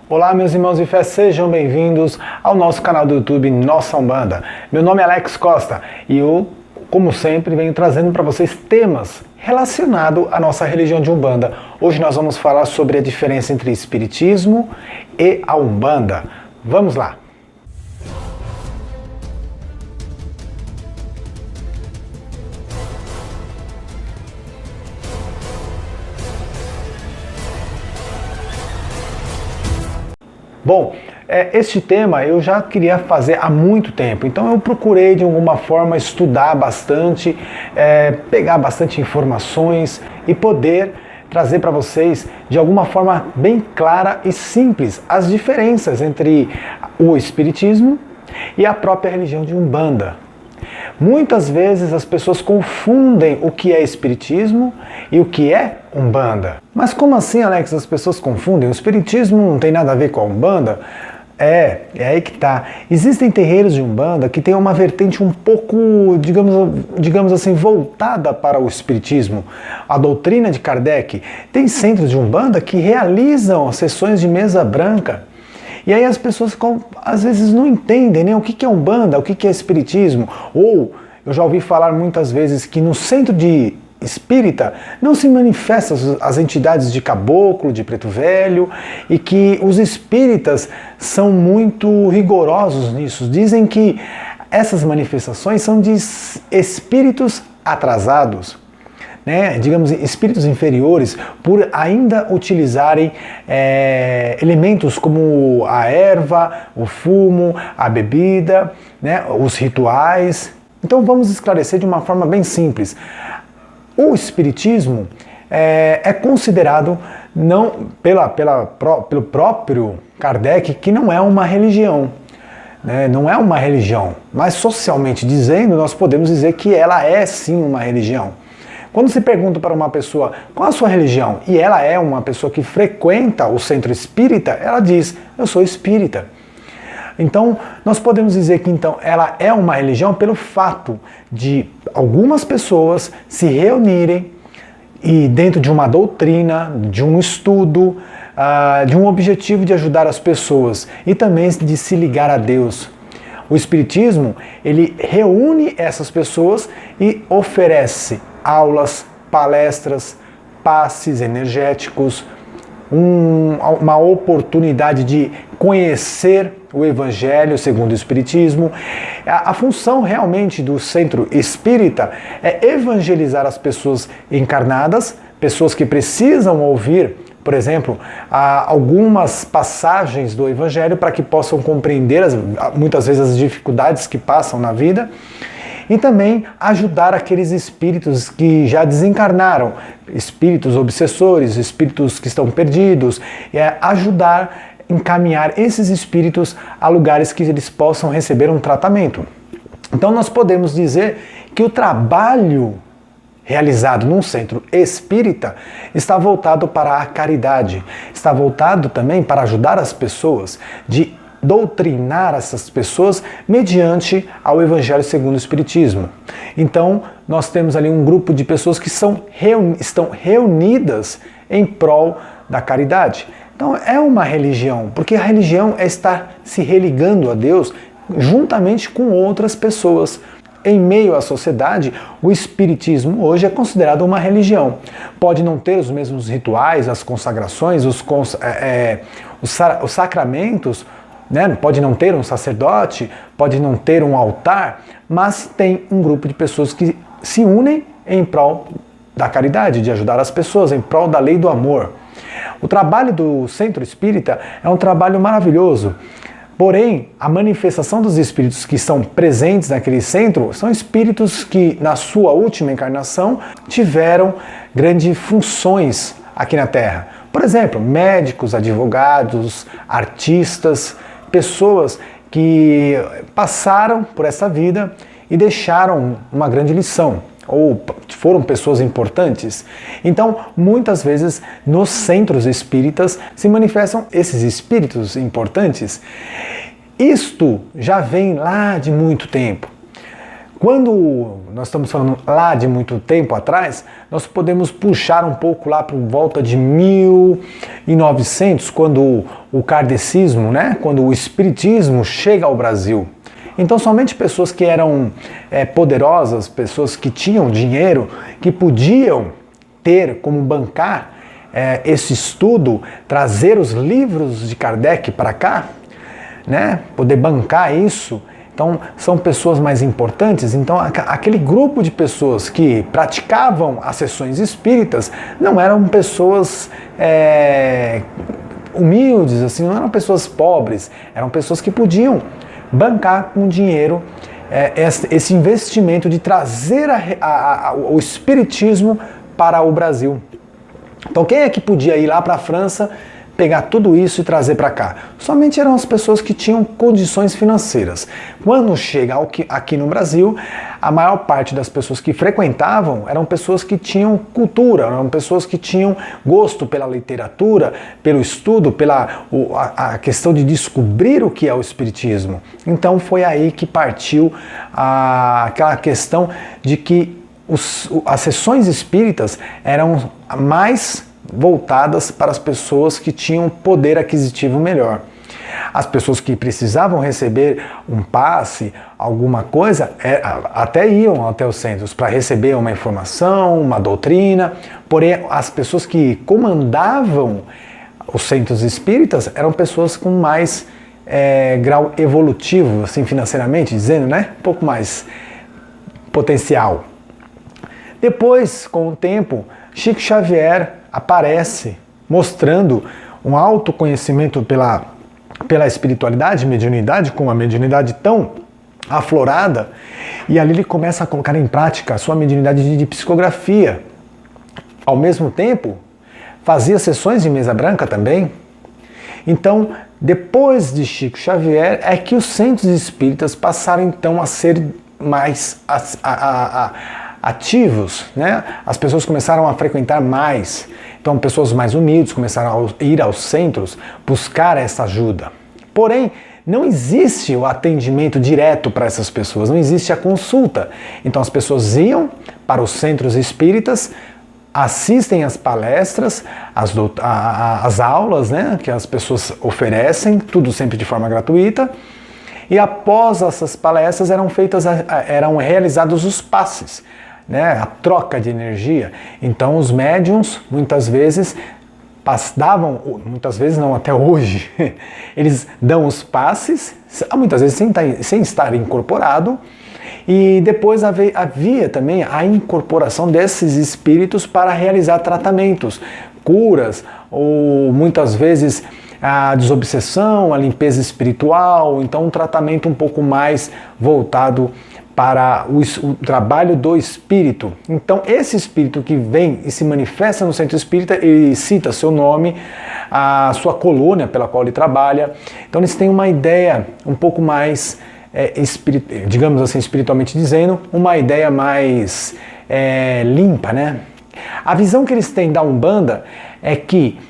Olá, meus irmãos de fé, sejam bem-vindos ao nosso canal do YouTube Nossa Umbanda. Meu nome é Alex Costa e eu, como sempre, venho trazendo para vocês temas relacionados à nossa religião de Umbanda. Hoje nós vamos falar sobre a diferença entre Espiritismo e a Umbanda. Vamos lá! Bom, este tema eu já queria fazer há muito tempo, então eu procurei de alguma forma estudar bastante, pegar bastante informações e poder trazer para vocês de alguma forma bem clara e simples as diferenças entre o Espiritismo e a própria religião de Umbanda. Muitas vezes as pessoas confundem o que é Espiritismo e o que é Umbanda. Mas como assim, Alex, as pessoas confundem? O Espiritismo não tem nada a ver com a Umbanda? É aí que tá. Existem terreiros de Umbanda que têm uma vertente um pouco, digamos assim, voltada para o Espiritismo. A doutrina de Kardec. Tem centros de Umbanda que realizam sessões de mesa branca. E aí as pessoas às vezes não entendem, né? O que é Umbanda, o que é Espiritismo. Ou, eu já ouvi falar muitas vezes que no centro de espírita não se manifestam as entidades de caboclo, de preto velho, e que os espíritas são muito rigorosos nisso. Dizem que essas manifestações são de espíritos atrasados, né, digamos, espíritos inferiores, por ainda utilizarem elementos como a erva, o fumo, a bebida, né, os rituais. Então vamos esclarecer de uma forma bem simples. O Espiritismo é considerado, pelo próprio Kardec, que não é uma religião. Não é uma religião, mas socialmente dizendo, nós podemos dizer que ela é sim uma religião. Quando se pergunta para uma pessoa qual a sua religião, e ela é uma pessoa que frequenta o centro espírita, ela diz, eu sou espírita. Então, nós podemos dizer que então ela é uma religião pelo fato de algumas pessoas se reunirem e dentro de uma doutrina, de um estudo, de um objetivo de ajudar as pessoas e também de se ligar a Deus. O Espiritismo, ele reúne essas pessoas e oferece aulas, palestras, passes energéticos, uma oportunidade de conhecer o Evangelho segundo o Espiritismo. A função realmente do centro espírita é evangelizar as pessoas encarnadas, pessoas que precisam ouvir, por exemplo, algumas passagens do Evangelho para que possam compreender muitas vezes as dificuldades que passam na vida. E também ajudar aqueles espíritos que já desencarnaram, espíritos obsessores, espíritos que estão perdidos, ajudar, encaminhar esses espíritos a lugares que eles possam receber um tratamento. Então nós podemos dizer que o trabalho realizado num centro espírita está voltado para a caridade, está voltado também para ajudar as pessoas, de doutrinar essas pessoas mediante ao Evangelho segundo o Espiritismo. Então, nós temos ali um grupo de pessoas que estão reunidas em prol da caridade. Então, é uma religião, porque a religião é estar se religando a Deus juntamente com outras pessoas. Em meio à sociedade, o Espiritismo hoje é considerado uma religião. Pode não ter os mesmos rituais, as consagrações, os sacramentos, né? Pode não ter um sacerdote, pode não ter um altar, mas tem um grupo de pessoas que se unem em prol da caridade, de ajudar as pessoas, em prol da lei do amor. O trabalho do Centro Espírita é um trabalho maravilhoso, porém, a manifestação dos espíritos que estão presentes naquele centro são espíritos que, na sua última encarnação, tiveram grandes funções aqui na Terra. Por exemplo, médicos, advogados, artistas, pessoas que passaram por essa vida e deixaram uma grande lição, ou foram pessoas importantes. Então, muitas vezes, nos centros espíritas se manifestam esses espíritos importantes. Isto já vem lá de muito tempo. Quando nós estamos falando lá de muito tempo atrás, nós podemos puxar um pouco lá por volta de 1900, quando o kardecismo, né, quando o espiritismo chega ao Brasil. Então somente pessoas que eram poderosas, pessoas que tinham dinheiro, que podiam ter como bancar esse estudo, trazer os livros de Kardec para cá, né, poder bancar isso. Então são pessoas mais importantes. Então aquele grupo de pessoas que praticavam as sessões espíritas não eram pessoas humildes, assim, não eram pessoas pobres, eram pessoas que podiam bancar com dinheiro esse investimento de trazer o espiritismo para o Brasil. Então quem é que podia ir lá para a França, pegar tudo isso e trazer para cá? Somente eram as pessoas que tinham condições financeiras. Quando chega aqui no Brasil, a maior parte das pessoas que frequentavam eram pessoas que tinham cultura, eram pessoas que tinham gosto pela literatura, pelo estudo, pela a questão de descobrir o que é o espiritismo. Então foi aí que partiu aquela questão de que as sessões espíritas eram mais voltadas para as pessoas que tinham poder aquisitivo melhor. As pessoas que precisavam receber um passe, alguma coisa, até iam até os centros para receber uma informação, uma doutrina, porém as pessoas que comandavam os centros espíritas eram pessoas com mais grau evolutivo, assim financeiramente dizendo, né? Um pouco mais potencial. Depois, com o tempo, Chico Xavier aparece mostrando um autoconhecimento pela espiritualidade, mediunidade, com uma mediunidade tão aflorada, e ali ele começa a colocar em prática a sua mediunidade de psicografia. Ao mesmo tempo, fazia sessões de mesa branca também. Então, depois de Chico Xavier, é que os centros espíritas passaram então a ser mais ativos, né? As pessoas começaram a frequentar mais. Então, pessoas mais humildes começaram a ir aos centros buscar essa ajuda. Porém, não existe o atendimento direto para essas pessoas, não existe a consulta. Então, as pessoas iam para os centros espíritas, assistem às palestras, às aulas, né, que as pessoas oferecem, tudo sempre de forma gratuita. E após essas palestras eram realizados os passes, né, a troca de energia. Então os médiuns muitas vezes muitas vezes não, até hoje, eles dão os passes, muitas vezes sem estar incorporado, e depois havia também a incorporação desses espíritos para realizar tratamentos, curas, ou muitas vezes a desobsessão, a limpeza espiritual, então um tratamento um pouco mais voltado para o trabalho do espírito. Então esse espírito que vem e se manifesta no centro espírita, ele cita seu nome, a sua colônia pela qual ele trabalha, então eles têm uma ideia um pouco mais, digamos assim, espiritualmente dizendo, uma ideia mais limpa, né? A visão que eles têm da Umbanda é que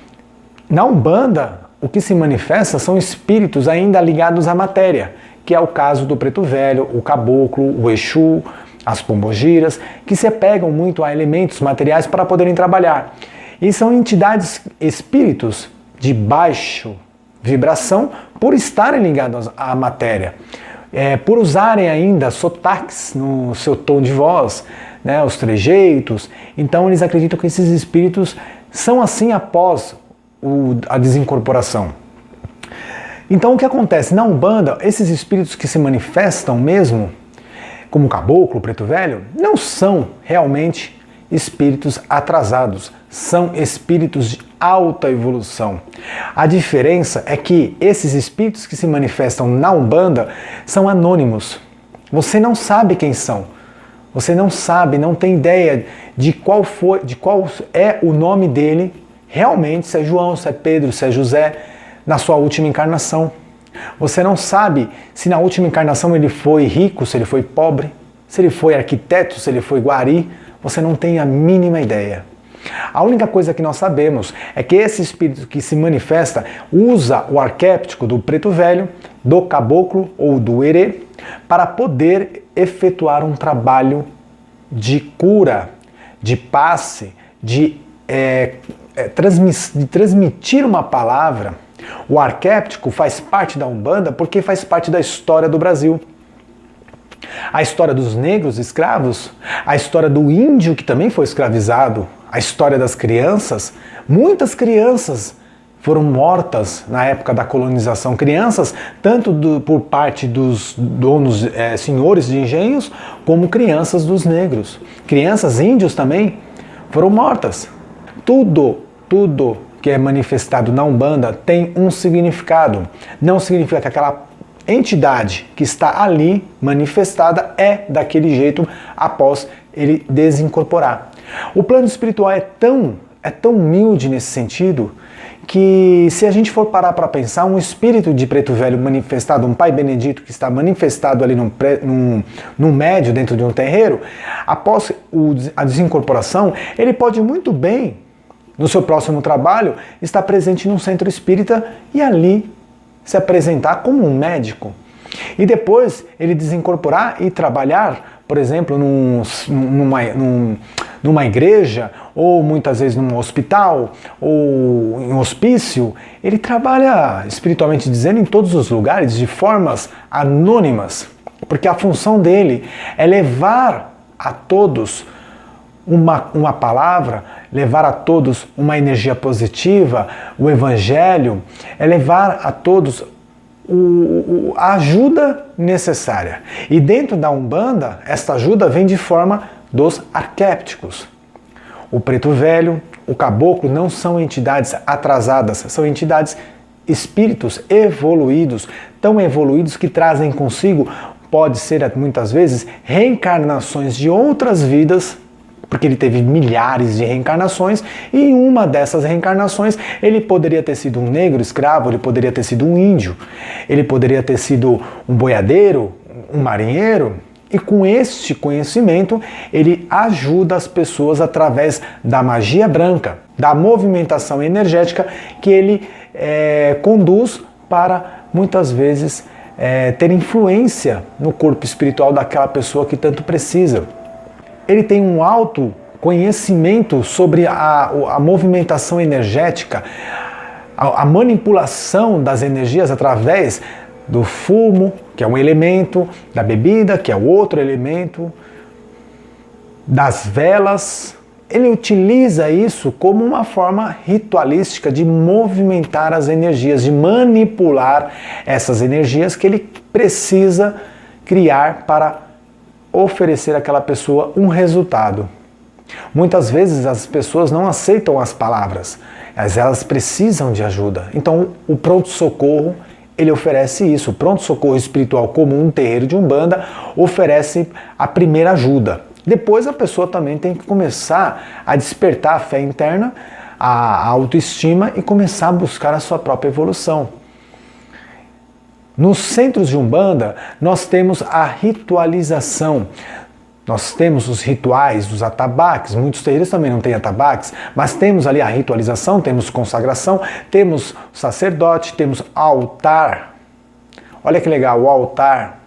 na Umbanda o que se manifesta são espíritos ainda ligados à matéria, que é o caso do Preto Velho, o Caboclo, o Exu, as Pombogiras, que se apegam muito a elementos materiais para poderem trabalhar. E são entidades, espíritos de baixo vibração, por estarem ligados à matéria, por usarem ainda sotaques no seu tom de voz, né, os trejeitos. Então eles acreditam que esses espíritos são assim após a desincorporação. Então o que acontece? Na Umbanda, esses espíritos que se manifestam mesmo, como o Caboclo, o Preto Velho, não são realmente espíritos atrasados, são espíritos de alta evolução. A diferença é que esses espíritos que se manifestam na Umbanda são anônimos. Você não sabe quem são. Você não sabe, não tem ideia de qual é o nome dele realmente, se é João, se é Pedro, se é José, na sua última encarnação. Você não sabe se na última encarnação ele foi rico, se ele foi pobre, se ele foi arquiteto, se ele foi guari. Você não tem a mínima ideia. A única coisa que nós sabemos é que esse espírito que se manifesta usa o arquétipo do Preto Velho, do Caboclo ou do Herê para poder efetuar um trabalho de cura, de passe, de transmitir uma palavra. O arquéptico faz parte da Umbanda porque faz parte da história do Brasil. A história dos negros escravos, a história do índio que também foi escravizado, a história das crianças. Muitas crianças foram mortas na época da colonização. Crianças, tanto por parte dos donos, senhores de engenhos, como crianças dos negros. Crianças índios também foram mortas. Tudo que é manifestado na Umbanda tem um significado. Não significa que aquela entidade que está ali manifestada é daquele jeito após ele desincorporar. O plano espiritual é tão humilde nesse sentido que, se a gente for parar para pensar, um espírito de preto velho manifestado, um pai benedito que está manifestado ali num médio dentro de um terreiro, após a desincorporação, ele pode muito bem, no seu próximo trabalho, estar presente num centro espírita e ali se apresentar como um médico. E depois ele desincorporar e trabalhar, por exemplo, numa igreja, ou muitas vezes num hospital, ou em um hospício. Ele trabalha, espiritualmente dizendo, em todos os lugares, de formas anônimas, porque a função dele é levar a todos uma palavra, levar a todos uma energia positiva, o evangelho, é levar a todos a ajuda necessária. E dentro da Umbanda, esta ajuda vem de forma dos arquépticos. O preto velho, o caboclo não são entidades atrasadas, são entidades, espíritos evoluídos, tão evoluídos que trazem consigo, pode ser muitas vezes, reencarnações de outras vidas, porque ele teve milhares de reencarnações, e em uma dessas reencarnações ele poderia ter sido um negro escravo, ele poderia ter sido um índio, ele poderia ter sido um boiadeiro, um marinheiro, e com este conhecimento ele ajuda as pessoas através da magia branca, da movimentação energética que ele conduz para, muitas vezes, ter influência no corpo espiritual daquela pessoa que tanto precisa. Ele tem um alto conhecimento sobre a movimentação energética, a manipulação das energias através do fumo, que é um elemento, da bebida, que é outro elemento, das velas. Ele utiliza isso como uma forma ritualística de movimentar as energias, de manipular essas energias que ele precisa criar para oferecer àquela pessoa um resultado. Muitas vezes as pessoas não aceitam as palavras, mas elas precisam de ajuda. Então o pronto-socorro, ele oferece isso. O pronto-socorro espiritual comum, um terreiro de Umbanda, oferece a primeira ajuda. Depois a pessoa também tem que começar a despertar a fé interna, a autoestima e começar a buscar a sua própria evolução. Nos centros de Umbanda, nós temos a ritualização. Nós temos os rituais dos atabaques, muitos terreiros também não têm atabaques, mas temos ali a ritualização, temos consagração, temos sacerdote, temos altar. Olha que legal, o altar.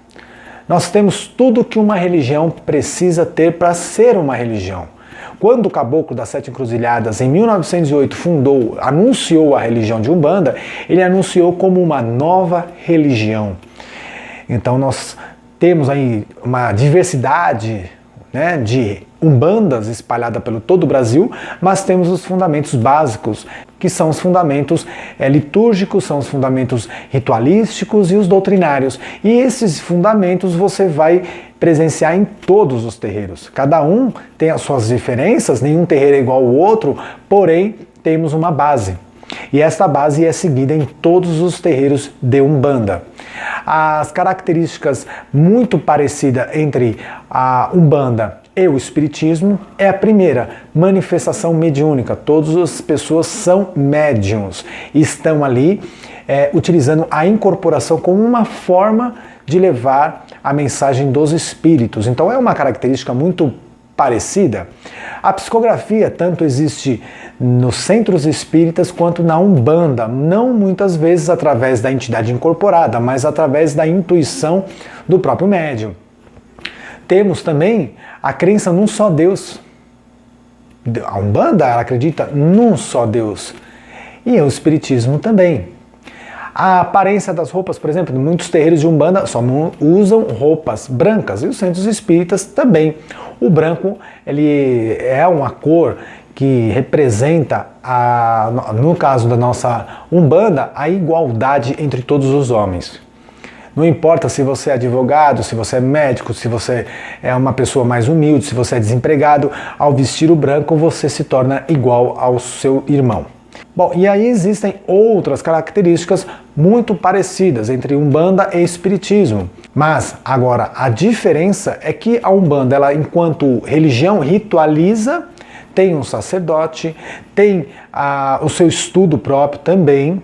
Nós temos tudo que uma religião precisa ter para ser uma religião. Quando o Caboclo das Sete Encruzilhadas, em 1908, anunciou a religião de Umbanda, ele anunciou como uma nova religião. Então nós temos aí uma diversidade, né, de Umbandas espalhada pelo todo o Brasil, mas temos os fundamentos básicos, que são os fundamentos litúrgicos, são os fundamentos ritualísticos e os doutrinários. E esses fundamentos você vai presenciar em todos os terreiros. Cada um tem as suas diferenças, nenhum terreiro é igual ao outro, porém temos uma base. E esta base é seguida em todos os terreiros de Umbanda. As características muito parecidas entre a Umbanda e o Espiritismo é a primeira, manifestação mediúnica. Todas as pessoas são médiuns e estão ali utilizando a incorporação como uma forma de levar a mensagem dos espíritos. Então é uma característica muito parecida. A psicografia tanto existe nos centros espíritas quanto na Umbanda, não muitas vezes através da entidade incorporada, mas através da intuição do próprio médium. temos também a crença num só Deus. A Umbanda, ela acredita num só Deus. E o Espiritismo também. A aparência das roupas, por exemplo, muitos terreiros de Umbanda só usam roupas brancas, e os centros espíritas também. O branco, ele é uma cor que representa, no caso da nossa Umbanda, a igualdade entre todos os homens. Não importa se você é advogado, se você é médico, se você é uma pessoa mais humilde, se você é desempregado, ao vestir o branco você se torna igual ao seu irmão. Bom, e aí existem outras características muito parecidas entre Umbanda e Espiritismo. Mas, agora, a diferença é que a Umbanda, ela, enquanto religião, ritualiza, tem um sacerdote, tem o seu estudo próprio também.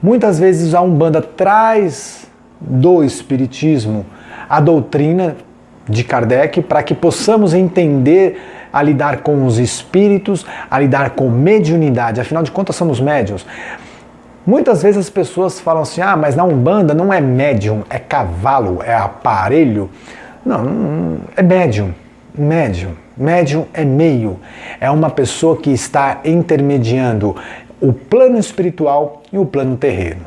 Muitas vezes a Umbanda traz do Espiritismo a doutrina de Kardec para que possamos entender a lidar com os espíritos, a lidar com mediunidade. Afinal de contas, somos médiuns. Muitas vezes as pessoas falam assim, mas na Umbanda não é médium, é cavalo, é aparelho. Não, é médium. Médium é meio. É uma pessoa que está intermediando o plano espiritual e o plano terreno.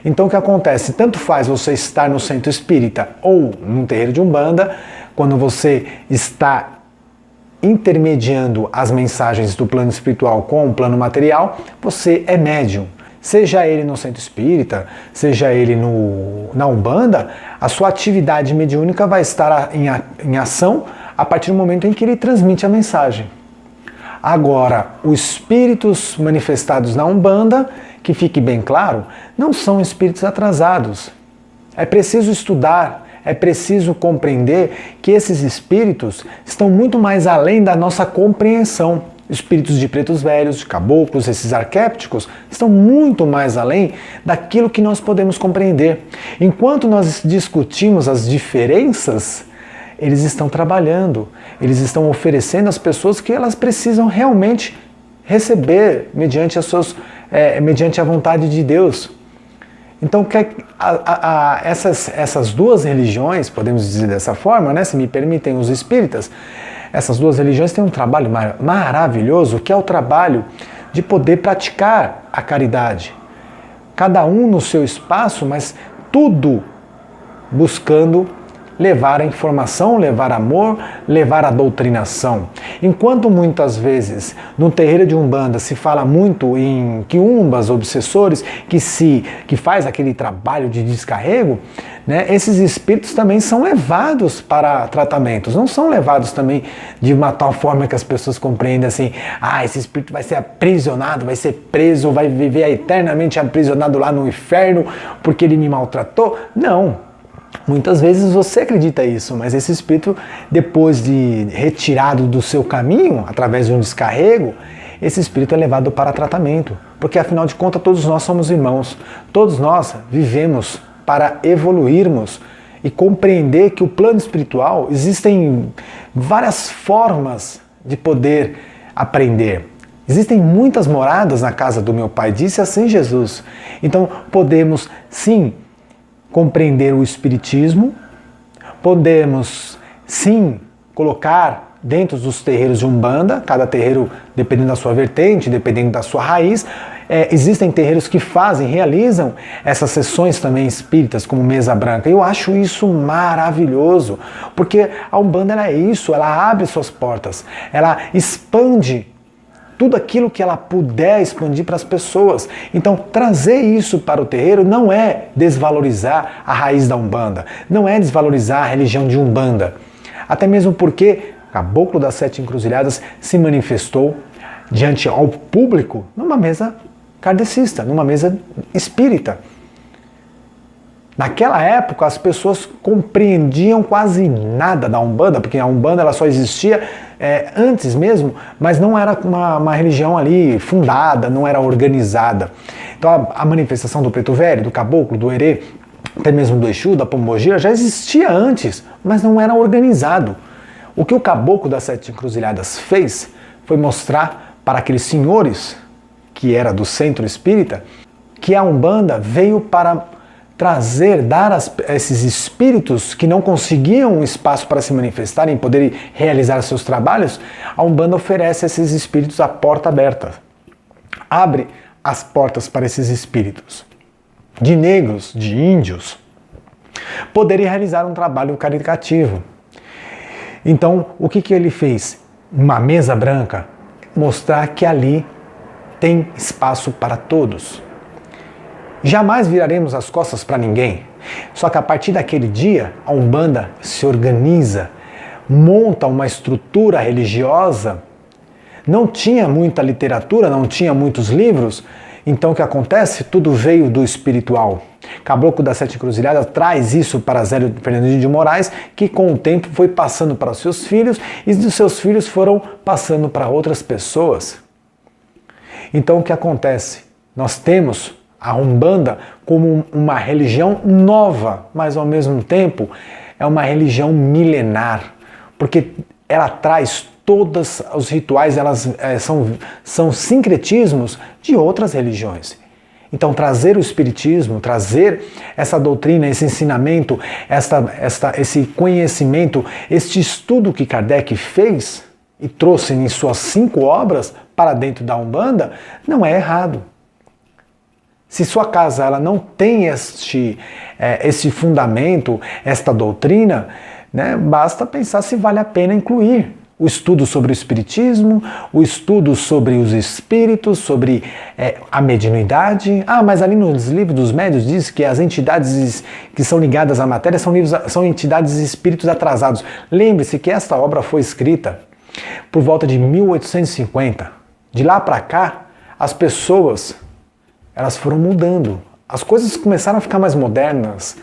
Então o que acontece? Tanto faz você estar no centro espírita ou num terreiro de Umbanda, quando você está intermediando as mensagens do plano espiritual com o plano material, você é médium. Seja ele no centro espírita, seja ele na Umbanda, a sua atividade mediúnica vai estar em ação a partir do momento em que ele transmite a mensagem. Agora, os espíritos manifestados na Umbanda, que fique bem claro, não são espíritos atrasados. É preciso estudar, é preciso compreender que esses espíritos estão muito mais além da nossa compreensão. Espíritos de pretos velhos, de caboclos, esses arquétipos, estão muito mais além daquilo que nós podemos compreender. Enquanto nós discutimos as diferenças, eles estão trabalhando, eles estão oferecendo às pessoas que elas precisam realmente receber mediante a vontade de Deus. Então, essas duas religiões, podemos dizer dessa forma, né, se me permitem os espíritas, essas duas religiões têm um trabalho maravilhoso, que é o trabalho de poder praticar a caridade. Cada um no seu espaço, mas tudo buscando levar a informação, levar amor, levar a doutrinação. Enquanto muitas vezes no terreiro de Umbanda se fala muito em quiumbas, obsessores, que faz aquele trabalho de descarrego, né, esses espíritos também são levados para tratamentos, não são levados também de uma tal forma que as pessoas compreendem assim, esse espírito vai ser aprisionado, vai ser preso, vai viver eternamente aprisionado lá no inferno porque ele me maltratou. Não. Muitas vezes você acredita isso, mas esse espírito, depois de retirado do seu caminho, através de um descarrego, esse espírito é levado para tratamento. Porque afinal de contas todos nós somos irmãos, todos nós vivemos para evoluirmos e compreender que o plano espiritual existem várias formas de poder aprender. Existem muitas moradas na casa do meu Pai, disse assim Jesus. Então podemos sim compreender o Espiritismo, podemos sim colocar dentro dos terreiros de Umbanda, cada terreiro dependendo da sua vertente, dependendo da sua raiz. Existem terreiros que realizam essas sessões também espíritas, como Mesa Branca. Eu acho isso maravilhoso, porque a Umbanda ela é isso, ela abre suas portas, ela expande tudo aquilo que ela puder expandir para as pessoas. Então, trazer isso para o terreiro não é desvalorizar a raiz da Umbanda, não é desvalorizar a religião de Umbanda. Até mesmo porque Caboclo das Sete Encruzilhadas se manifestou diante ao público numa mesa kardecista, numa mesa espírita. Naquela época, as pessoas compreendiam quase nada da Umbanda, porque a Umbanda ela só existia antes mesmo, mas não era uma religião ali fundada, não era organizada. Então a manifestação do Preto Velho, do Caboclo, do Herê, até mesmo do Exu, da Pombogira, já existia antes, mas não era organizado. O que o Caboclo das Sete Encruzilhadas fez foi mostrar para aqueles senhores, que era do centro espírita, que a Umbanda veio para dar a esses espíritos que não conseguiam espaço para se manifestarem e poderem realizar seus trabalhos, a Umbanda oferece a esses espíritos a porta aberta. Abre as portas para esses espíritos de negros, de índios, poderem realizar um trabalho caritativo. Então, o que ele fez? Uma mesa branca, mostrar que ali tem espaço para todos. Jamais viraremos as costas para ninguém. Só que a partir daquele dia, a Umbanda se organiza, monta uma estrutura religiosa. Não tinha muita literatura, não tinha muitos livros. Então o que acontece? Tudo veio do espiritual. Caboclo das Sete Encruzilhadas traz isso para Zélio Fernandinho de Moraes, que com o tempo foi passando para os seus filhos e dos seus filhos foram passando para outras pessoas. Então o que acontece? Nós temos a Umbanda como uma religião nova, mas ao mesmo tempo é uma religião milenar, porque ela traz todos os rituais, elas são sincretismos de outras religiões. Então trazer o espiritismo, trazer essa doutrina, esse ensinamento, esse conhecimento, este estudo que Kardec fez e trouxe em suas 5 obras para dentro da Umbanda, não é errado. Se sua casa ela não tem este fundamento, esta doutrina, né, basta pensar se vale a pena incluir o estudo sobre o espiritismo, o estudo sobre os espíritos, sobre a mediunidade. Mas ali nos livros dos médiuns diz que as entidades que são ligadas à matéria são entidades e espíritos atrasados. Lembre-se que esta obra foi escrita por volta de 1850. De lá para cá, as pessoas elas foram mudando. As coisas começaram a ficar mais modernas.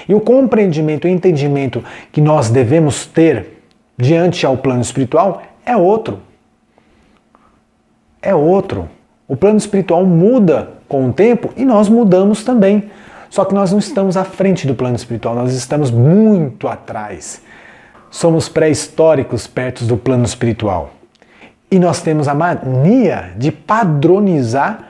E o compreendimento e entendimento que nós devemos ter diante ao plano espiritual é outro. É outro. O plano espiritual muda com o tempo e nós mudamos também. Só que nós não estamos à frente do plano espiritual, nós estamos muito atrás. Somos pré-históricos perto do plano espiritual. E nós temos a mania de padronizar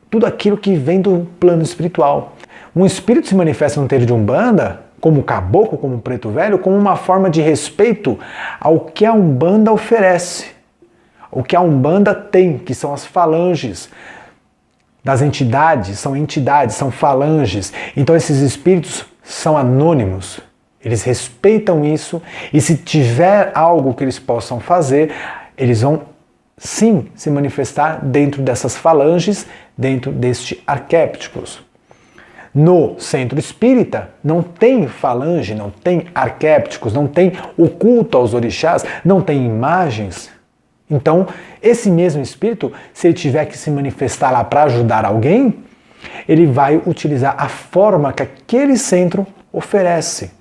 tudo aquilo que vem do plano espiritual. Um espírito se manifesta no terreiro de Umbanda, como caboclo, como preto velho, como uma forma de respeito ao que a Umbanda oferece. O que a Umbanda tem, que são as falanges das entidades, são falanges. Então esses espíritos são anônimos. Eles respeitam isso e se tiver algo que eles possam fazer, eles vão sim se manifestar dentro dessas falanges, dentro deste arquétipos. No centro espírita não tem falange, não tem arquétipos, não tem o culto aos orixás, não tem imagens. Então, esse mesmo espírito, se ele tiver que se manifestar lá para ajudar alguém, ele vai utilizar a forma que aquele centro oferece,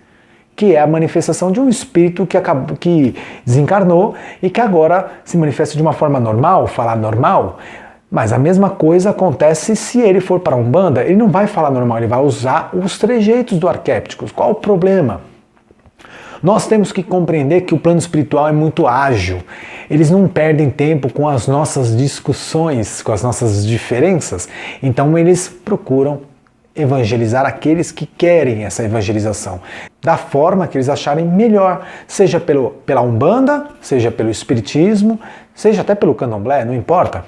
que é a manifestação de um espírito que desencarnou e que agora se manifesta de uma forma normal, falar normal. Mas a mesma coisa acontece se ele for para a Umbanda, ele não vai falar normal, ele vai usar os trejeitos do arquétipo. Qual o problema? Nós temos que compreender que o plano espiritual é muito ágil. Eles não perdem tempo com as nossas discussões, com as nossas diferenças. Então eles procuram evangelizar aqueles que querem essa evangelização, da forma que eles acharem melhor, seja pela Umbanda, seja pelo Espiritismo, seja até pelo Candomblé, não importa.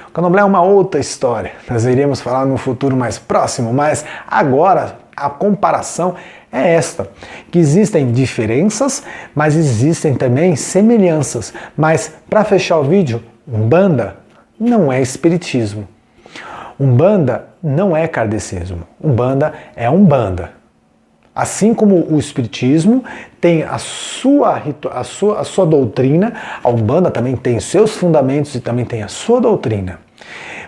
O Candomblé é uma outra história, nós iremos falar no futuro mais próximo, mas agora a comparação é esta, que existem diferenças, mas existem também semelhanças. Mas para fechar o vídeo, Umbanda não é Espiritismo. Umbanda não é kardecismo. Umbanda é Umbanda. Assim como o Espiritismo tem a sua doutrina, a Umbanda também tem seus fundamentos e também tem a sua doutrina.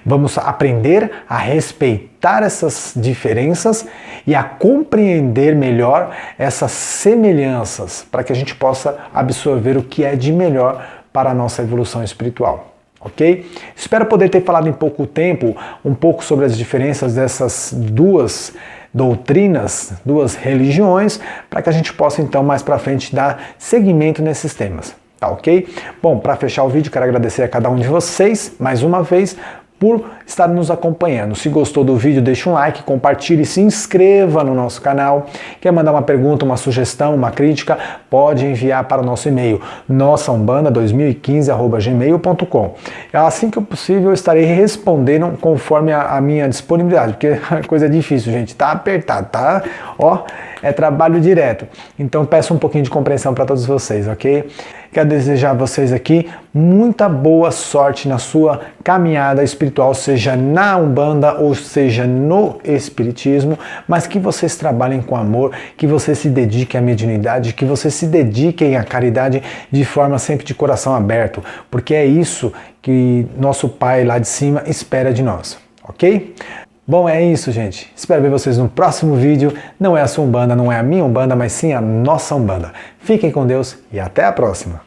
Vamos aprender a respeitar essas diferenças e a compreender melhor essas semelhanças, para que a gente possa absorver o que é de melhor para a nossa evolução espiritual. Ok? Espero poder ter falado em pouco tempo um pouco sobre as diferenças dessas duas doutrinas, duas religiões, para que a gente possa então mais para frente dar seguimento nesses temas. Tá ok? Bom, para fechar o vídeo, quero agradecer a cada um de vocês mais uma vez por estar nos acompanhando. Se gostou do vídeo, deixa um like, compartilhe, se inscreva no nosso canal. Quer mandar uma pergunta, uma sugestão, uma crítica, pode enviar para o nosso e-mail nossaumbanda2015@gmail.com. Assim que possível, eu estarei respondendo conforme a minha disponibilidade, porque a coisa é difícil, gente, tá apertado, tá? Ó, é trabalho direto. Então peço um pouquinho de compreensão para todos vocês, ok? Quero desejar a vocês aqui muita boa sorte na sua caminhada espiritual, seja na Umbanda ou seja no Espiritismo, mas que vocês trabalhem com amor, que vocês se dediquem à mediunidade, que vocês se dediquem à caridade de forma sempre de coração aberto, porque é isso que nosso Pai lá de cima espera de nós, ok? Bom, é isso, gente. Espero ver vocês no próximo vídeo. Não é a sua Umbanda, não é a minha Umbanda, mas sim a nossa Umbanda. Fiquem com Deus e até a próxima.